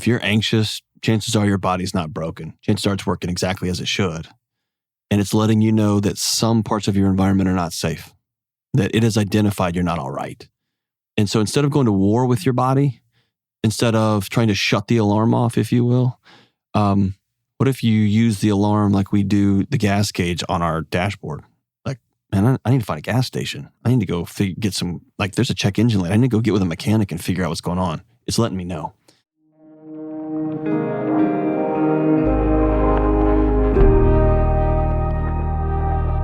If you're anxious, chances are your body's not broken. Chances are it's working exactly as it should. And it's letting you know that some parts of your environment are not safe, that it has identified you're not all right. And so instead of going to war with your body, instead of trying to shut the alarm off, if you will, what if you use the alarm like we do the gas gauge on our dashboard? Like, man, I need to find a gas station. I need to go get some, like there's a check engine light. I need to go get with a mechanic and figure out what's going on. It's letting me know.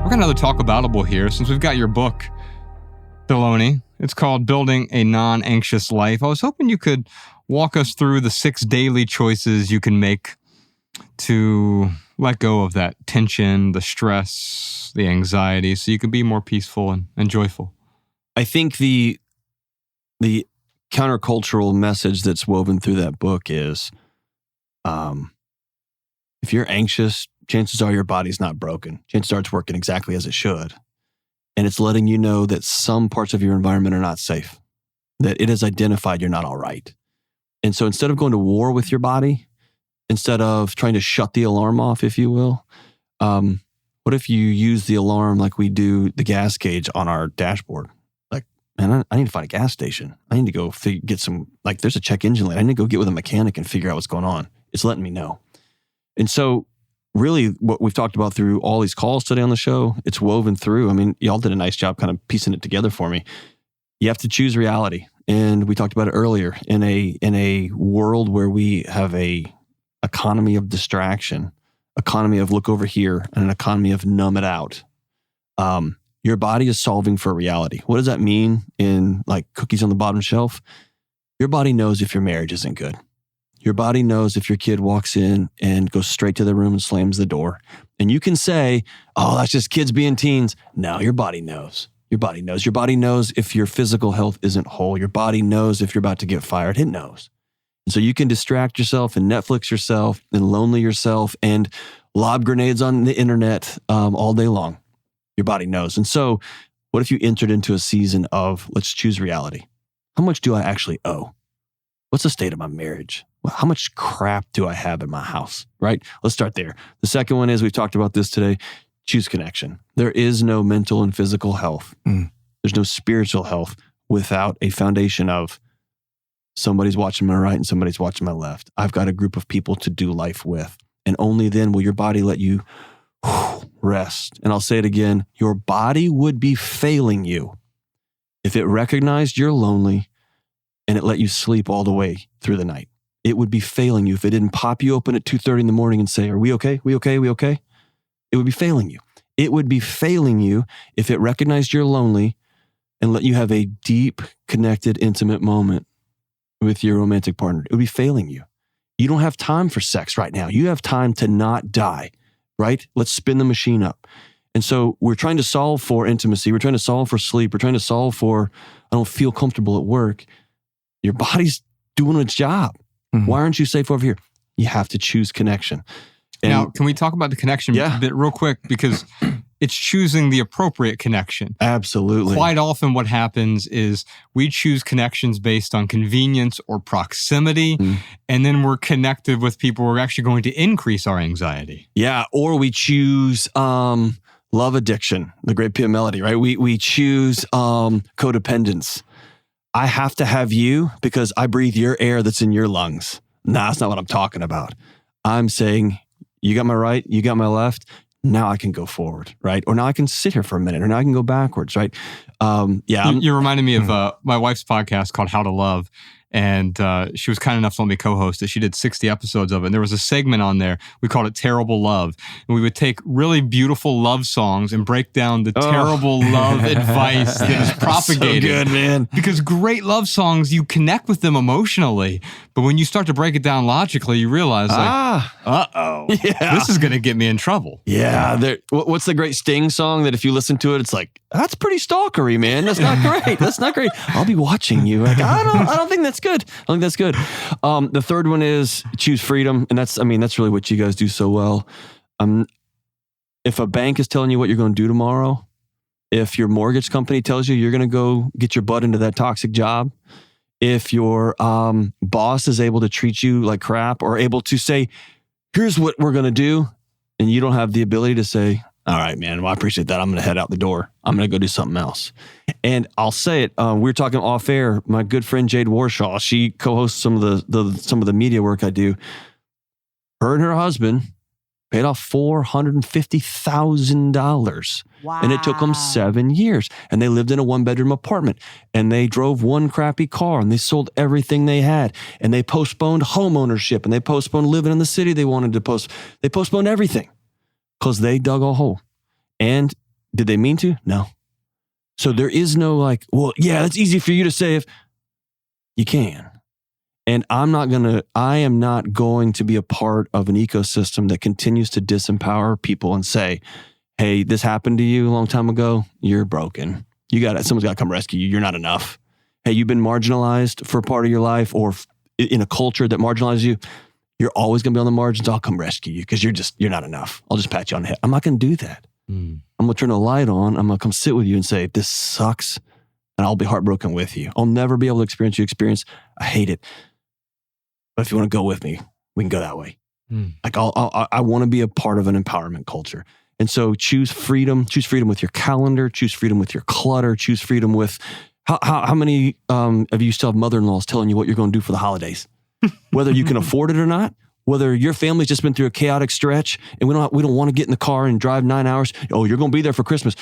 We're got another talk aboutable here since we've got your book, Deloney. It's called Building a Non-Anxious Life. I was hoping you could walk us through the 6 daily choices you can make to let go of that tension, the stress, the anxiety, so you can be more peaceful and joyful. I think the countercultural message that's woven through that book is, if you're anxious, chances are your body's not broken. Chances are it's working exactly as it should. And it's letting you know that some parts of your environment are not safe, that it has identified you're not all right. And so instead of going to war with your body, instead of trying to shut the alarm off, if you will, what if you use the alarm like we do the gas gauge on our dashboard? Like, man, I need to find a gas station. I need to go get some, like there's a check engine light. I need to go get with a mechanic and figure out what's going on. It's letting me know. And so really what we've talked about through all these calls today on the show, it's woven through. I mean, y'all did a nice job kind of piecing it together for me. You have to choose reality. And we talked about it earlier. In a world where we have a economy of distraction, economy of look over here, and an economy of numb it out, your body is solving for reality. What does that mean in like cookies on the bottom shelf? Your body knows if your marriage isn't good. Your body knows if your kid walks in and goes straight to the room and slams the door. And you can say, oh, that's just kids being teens. No, your body knows. Your body knows. Your body knows if your physical health isn't whole. Your body knows if you're about to get fired. It knows. And so you can distract yourself and Netflix yourself and lonely yourself and lob grenades on the internet all day long. Your body knows. And so what if you entered into a season of let's choose reality? How much do I actually owe? What's the state of my marriage? Well, how much crap do I have in my house, right? Let's start there. The second one is, we've talked about this today, choose connection. There is no mental and physical health. There's no spiritual health without a foundation of somebody's watching my right and somebody's watching my left. I've got a group of people to do life with. And only then will your body let you rest. And I'll say it again, your body would be failing you if it recognized you're lonely and it let you sleep all the way through the night. It would be failing you if it didn't pop you open at 2:30 in the morning and say, are we okay? We okay? We okay? It would be failing you. It would be failing you if it recognized you're lonely and let you have a deep, connected, intimate moment with your romantic partner. It would be failing you. You don't have time for sex right now. You have time to not die, right? Let's spin the machine up. And so we're trying to solve for intimacy. We're trying to solve for sleep. We're trying to solve for, I don't feel comfortable at work. Your body's doing its job. Why aren't you safe over here? You have to choose connection. And now, can we talk about the connection a bit real quick? Because it's choosing the appropriate connection. Absolutely. Quite often what happens is we choose connections based on convenience or proximity, and then we're connected with people who are actually going to increase our anxiety. Yeah, or we choose love addiction, the great Pia Melody, right? We choose codependence. I have to have you because I breathe your air that's in your lungs. Nah, that's not what I'm talking about. I'm saying, you got my right, you got my left. Now I can go forward, right? Or now I can sit here for a minute, or now I can go backwards, right? You reminded me of my wife's podcast called How to Love. And she was kind enough to let me co-host it. She did 60 episodes of it. And there was a segment on there. We called it Terrible Love. And we would take really beautiful love songs and break down the terrible love advice that is propagated. So good, man. Because great love songs, you connect with them emotionally. But when you start to break it down logically, you realize, this is going to get me in trouble. Yeah. What's the great Sting song that if you listen to it, it's like, that's pretty stalkery, man. That's not great. That's not great. I'll be watching you. Like, I don't think that's good. I think that's good. The third one is choose freedom. And that's really what you guys do so well. If a bank is telling you what you're going to do tomorrow, if your mortgage company tells you you're going to go get your butt into that toxic job, if your boss is able to treat you like crap or able to say, here's what we're going to do, and you don't have the ability to say, all right, man, well, I appreciate that. I'm going to head out the door. I'm going to go do something else. And I'll say it. We were talking off air. My good friend Jade Warshaw, she co-hosts some of the media work I do. Her and her husband paid off $450,000. Wow. And it took them 7 years. And they lived in a 1-bedroom apartment. And they drove one crappy car. And they sold everything they had. And they postponed home ownership. And they postponed living in the city they wanted to They postponed everything because they dug a hole. And did they mean to? No. So there is no like, well, yeah, that's easy for you to say if you can. And I am not going to be a part of an ecosystem that continues to disempower people and say, hey, this happened to you a long time ago. You're broken. Someone's got to come rescue you. You're not enough. Hey, you've been marginalized for a part of your life or in a culture that marginalizes you. You're always going to be on the margins. I'll come rescue you because you're not enough. I'll just pat you on the head. I'm not going to do that. I'm going to turn the light on. I'm going to come sit with you and say, this sucks. And I'll be heartbroken with you. I'll never be able to experience your experience. I hate it. But if you want to go with me, we can go that way. Like I want to be a part of an empowerment culture. And so choose freedom with your calendar, choose freedom with your clutter, choose freedom with how many of you still have mother-in-laws telling you what you're going to do for the holidays, whether you can afford it or not, whether your family's just been through a chaotic stretch and we don't want to get in the car and drive 9 hours. Oh, you're going to be there for Christmas.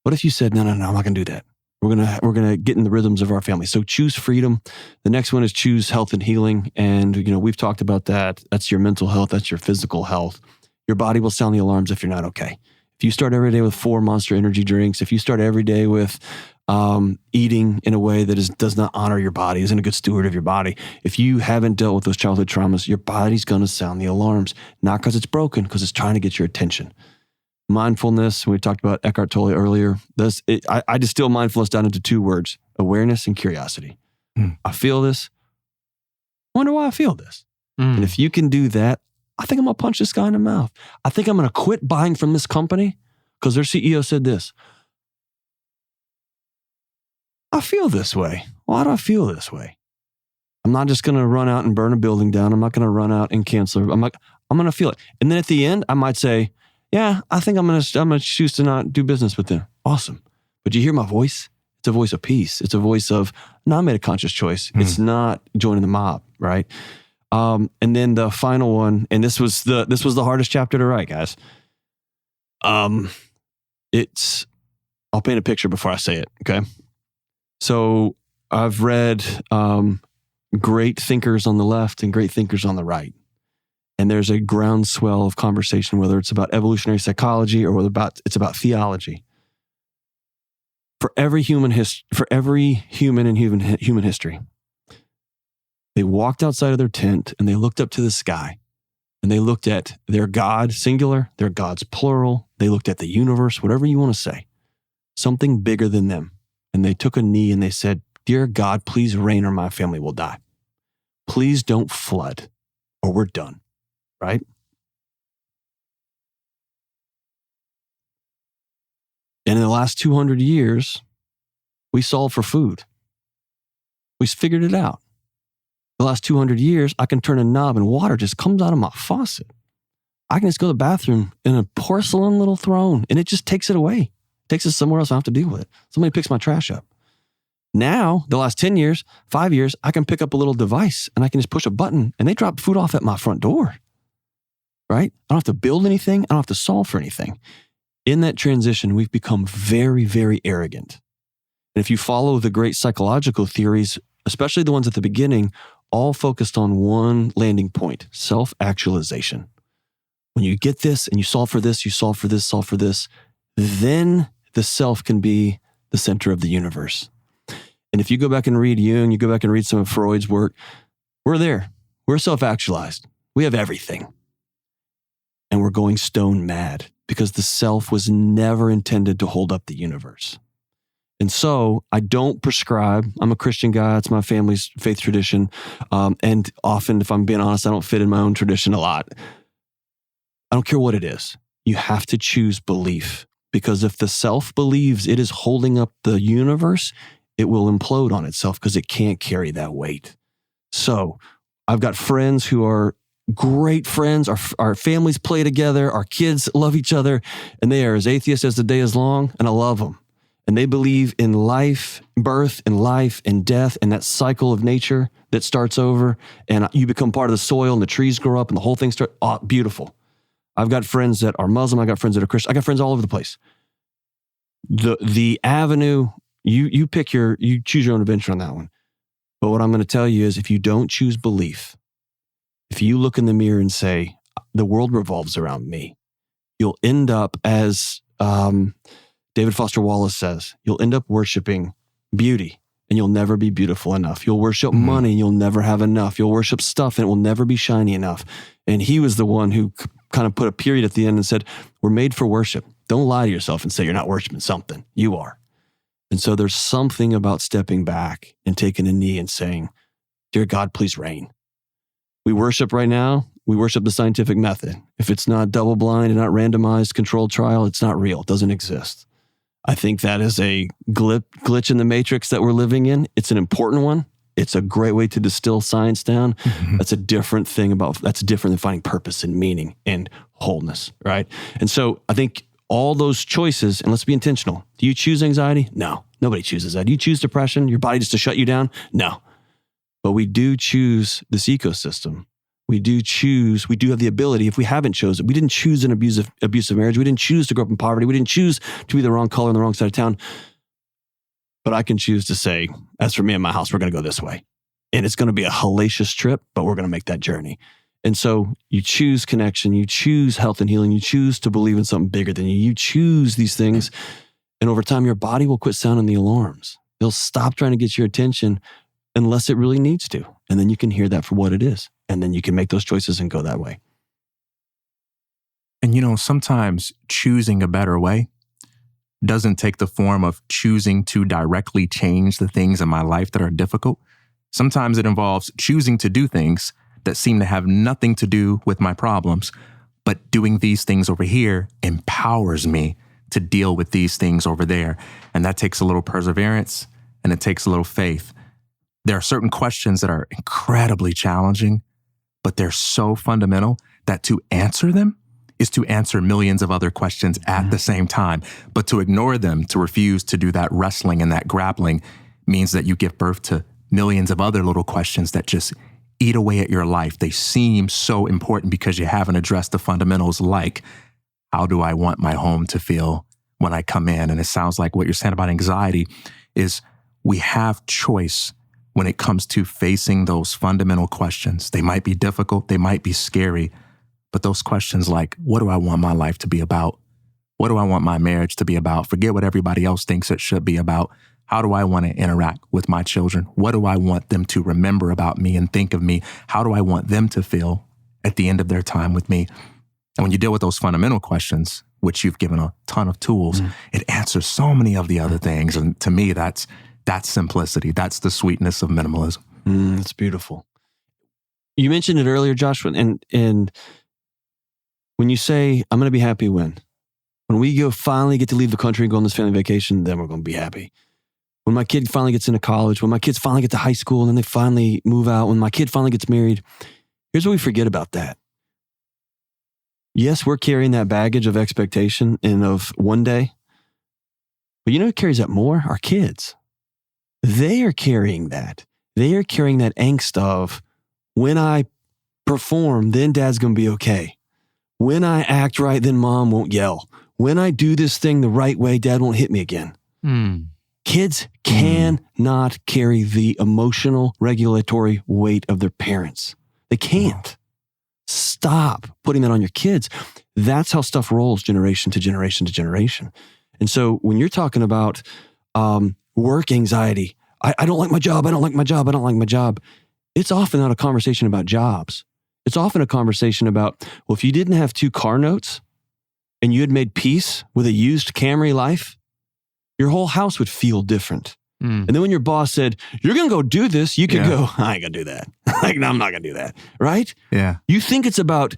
What if you said, no, I'm not going to do that. We're gonna get in the rhythms of our family. So choose freedom. The next one is choose health and healing. And we've talked about that. That's your mental health. That's your physical health. Your body will sound the alarms if you're not okay. If you start every day with 4 Monster energy drinks, if you start every day with eating in a way that does not honor your body, isn't a good steward of your body, if you haven't dealt with those childhood traumas, your body's gonna sound the alarms. Not because it's broken, because it's trying to get your attention. Mindfulness, we talked about Eckhart Tolle earlier. I distill mindfulness down into 2 words, awareness and curiosity. I feel this. Wonder why I feel this. And if you can do that, I think I'm going to punch this guy in the mouth. I think I'm going to quit buying from this company because their CEO said this. I feel this way. Why do I feel this way? I'm not just going to run out and burn a building down. I'm not going to run out and cancel. I'm going to feel it. And then at the end, I might say, yeah, I think I'm gonna choose to not do business with them. Awesome. But you hear my voice? It's a voice of peace. It's a voice of, no, I made a conscious choice. It's not joining the mob, right? And then the final one, and this was the hardest chapter to write, guys. I'll paint a picture before I say it, okay? So I've read great thinkers on the left and great thinkers on the right. And there's a groundswell of conversation, whether it's about evolutionary psychology or whether it's about theology. For every human in human history, they walked outside of their tent and they looked up to the sky and they looked at their God, singular, their gods, plural. They looked at the universe, whatever you want to say, something bigger than them. And they took a knee and they said, dear God, please rain or my family will die. Please don't flood or we're done. Right? And in the last 200 years, we solved for food. We figured it out. The last 200 years, I can turn a knob and water just comes out of my faucet. I can just go to the bathroom in a porcelain little throne and it just takes it away. It takes it somewhere else. I don't have to deal with it. Somebody picks my trash up. Now, the last 10 years, 5 years, I can pick up a little device and I can just push a button and they drop food off at my front door. Right? I don't have to build anything. I don't have to solve for anything. In that transition, we've become very, very arrogant. And if you follow the great psychological theories, especially the ones at the beginning, all focused on one landing point, self-actualization. When you get this and you solve for this, you solve for this, solve for this, then the self can be the center of the universe. And if you go back and read Jung, you go back and read some of Freud's work, we're there. We're self-actualized. We have everything. And we're going stone mad because the self was never intended to hold up the universe. And so I don't prescribe. I'm a Christian guy. It's my family's faith tradition. And often, if I'm being honest, I don't fit in my own tradition a lot. I don't care what it is. You have to choose belief because if the self believes it is holding up the universe, it will implode on itself because it can't carry that weight. So I've got friends who are great friends. Our families play together. Our kids love each other. And they are as atheist as the day is long. And I love them. And they believe in life, birth and life and death and that cycle of nature that starts over. And you become part of the soil and the trees grow up and the whole thing starts. Oh, beautiful. I've got friends that are Muslim. I've got friends that are Christian. I got friends all over the place. The avenue, you choose your own adventure on that one. But what I'm going to tell you is if you don't choose belief, if you look in the mirror and say, the world revolves around me, you'll end up, as David Foster Wallace says, you'll end up worshiping beauty and you'll never be beautiful enough. You'll worship money and you'll never have enough. You'll worship stuff and it will never be shiny enough. And he was the one who kind of put a period at the end and said, we're made for worship. Don't lie to yourself and say you're not worshiping something. You are. And so there's something about stepping back and taking a knee and saying, dear God, please reign. We worship right now. We worship the scientific method. If it's not double-blind and not randomized controlled trial, it's not real. It doesn't exist. I think that is a glitch in the matrix that we're living in. It's an important one. It's a great way to distill science down. That's a different thing that's different than finding purpose and meaning and wholeness, right? And so I think all those choices, and let's be intentional. Do you choose anxiety? No, nobody chooses that. Do you choose depression? Your body just to shut you down? No. But we do choose this ecosystem. We do have the ability, if we haven't chosen, we didn't choose an abusive marriage. We didn't choose to grow up in poverty. We didn't choose to be the wrong color on the wrong side of town. But I can choose to say, as for me and my house, we're going to go this way. And it's going to be a hellacious trip, but we're going to make that journey. And so you choose connection, you choose health and healing, you choose to believe in something bigger than you. You choose these things. And over time, your body will quit sounding the alarms. They'll stop trying to get your attention unless it really needs to. And then you can hear that for what it is. And then you can make those choices and go that way. And sometimes choosing a better way doesn't take the form of choosing to directly change the things in my life that are difficult. Sometimes it involves choosing to do things that seem to have nothing to do with my problems, but doing these things over here empowers me to deal with these things over there. And that takes a little perseverance and it takes a little faith. There are certain questions that are incredibly challenging, but they're so fundamental that to answer them is to answer millions of other questions at the same time. But to ignore them, to refuse to do that wrestling and that grappling means that you give birth to millions of other little questions that just eat away at your life. They seem so important because you haven't addressed the fundamentals like, how do I want my home to feel when I come in? And it sounds like what you're saying about anxiety is we have choice when it comes to facing those fundamental questions. They might be difficult, they might be scary, but those questions like, what do I want my life to be about? What do I want my marriage to be about? Forget what everybody else thinks it should be about. How do I want to interact with my children? What do I want them to remember about me and think of me? How do I want them to feel at the end of their time with me? And when you deal with those fundamental questions, which you've given a ton of tools, it answers so many of the other things. And to me, that's simplicity. That's the sweetness of minimalism. That's beautiful. You mentioned it earlier, Joshua, and when you say, I'm going to be happy when we finally get to leave the country and go on this family vacation, then we're going to be happy. When my kid finally gets into college, when my kids finally get to high school and then they finally move out, when my kid finally gets married, here's what we forget about that. Yes, we're carrying that baggage of expectation and of one day, but you know who carries that more? Our kids. They are carrying that. They are carrying that angst of, when I perform, then dad's going to be okay. When I act right, then mom won't yell. When I do this thing the right way, dad won't hit me again. Kids cannot carry the emotional regulatory weight of their parents. They can't. Stop putting that on your kids. That's how stuff rolls generation to generation to generation. And so when you're talking about work anxiety, I don't like my job, I don't like my job, I don't like my job. It's often not a conversation about jobs. It's often a conversation about, well, if you didn't have 2 car notes and you had made peace with a used Camry life, your whole house would feel different. And then when your boss said, you're going to go do this, you could go, I ain't going to do that. Like, no, I'm not going to do that. Right? Yeah. You think it's about,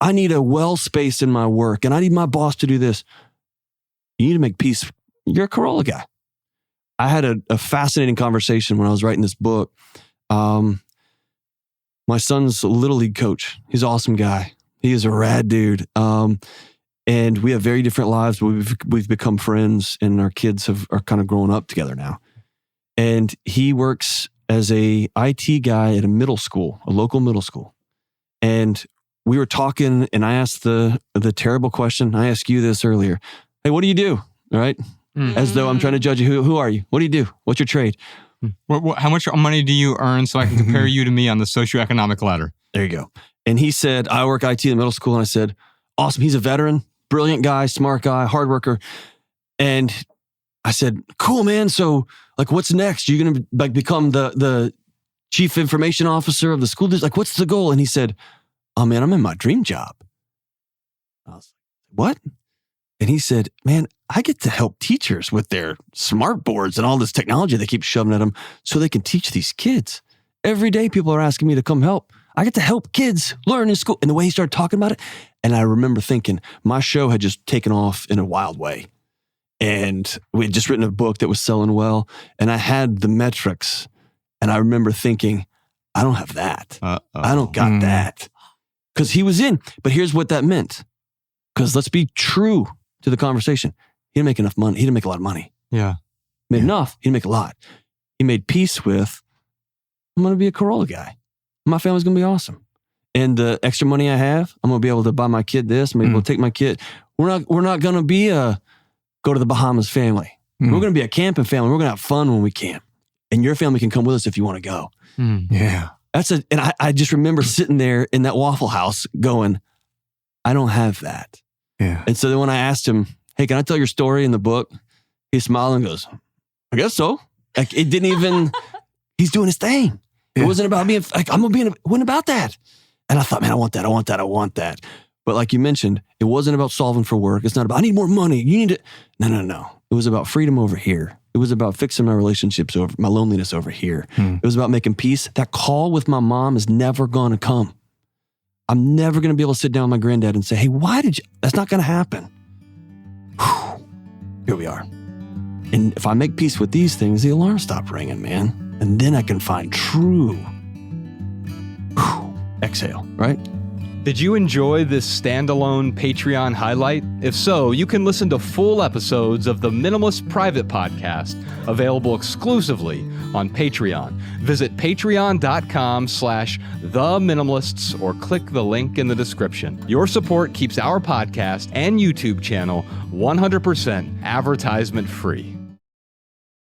I need a well space in my work and I need my boss to do this. You need to make peace. You're a Corolla guy. I had a fascinating conversation when I was writing this book. My son's a little league coach. He's an awesome guy. He is a rad dude. And we have very different lives, but we've become friends, and our kids are kind of growing up together now. And he works as a IT guy at a local middle school. And we were talking, and I asked the terrible question. I asked you this earlier. Hey, what do you do? All right. As though I'm trying to judge you. Who are you? What do you do? What's your trade? How much money do you earn so I can compare you to me on the socioeconomic ladder? There you go. And he said, I work IT in middle school. And I said, awesome. He's a veteran, brilliant guy, smart guy, hard worker. And I said, cool, man. So like, what's next? You're going to like become the chief information officer of the school district? Like, what's the goal? And he said, oh man, I'm in my dream job. I was like, what? And he said, man, I get to help teachers with their smart boards and all this technology they keep shoving at them so they can teach these kids. Every day people are asking me to come help. I get to help kids learn in school. And the way he started talking about it, and I remember thinking my show had just taken off in a wild way. And we had just written a book that was selling well. And I had the metrics. And I remember thinking, I don't have that. I don't got that. Because he was in. But here's what that meant. Because let's be true to the conversation. He didn't make enough money. He didn't make a lot of money. Yeah. Made enough. He didn't make a lot. He made peace with, I'm going to be a Corolla guy. My family's going to be awesome. And the extra money I have, I'm going to be able to buy my kid this. I'm going to be able to take my kid. We're not going to be go to the Bahamas family. We're going to be a camping family. We're going to have fun when we camp. And your family can come with us if you want to go. Yeah. And I just remember sitting there in that Waffle House going, I don't have that. Yeah. And so then when I asked him, hey, can I tell your story in the book? He smiled and goes, I guess so. Like it didn't even, he's doing his thing. Yeah. It wasn't about being like, it wasn't about that. And I thought, man, I want that. But like you mentioned, it wasn't about solving for work. It's not about, I need more money. You need to, no. It was about freedom over here. It was about fixing my relationships over, my loneliness over here. It was about making peace. That call with my mom is never going to come. I'm never going to be able to sit down with my granddad and say, hey, why did you, that's not going to happen. Whew. Here we are. And if I make peace with these things, the alarm stopped ringing, man. And then I can find true exhale, right? Did you enjoy this standalone Patreon highlight? If so, you can listen to full episodes of the Minimalist Private Podcast, available exclusively on Patreon. Visit patreon.com/theminimalists or click the link in the description. Your support keeps our podcast and YouTube channel 100% advertisement free.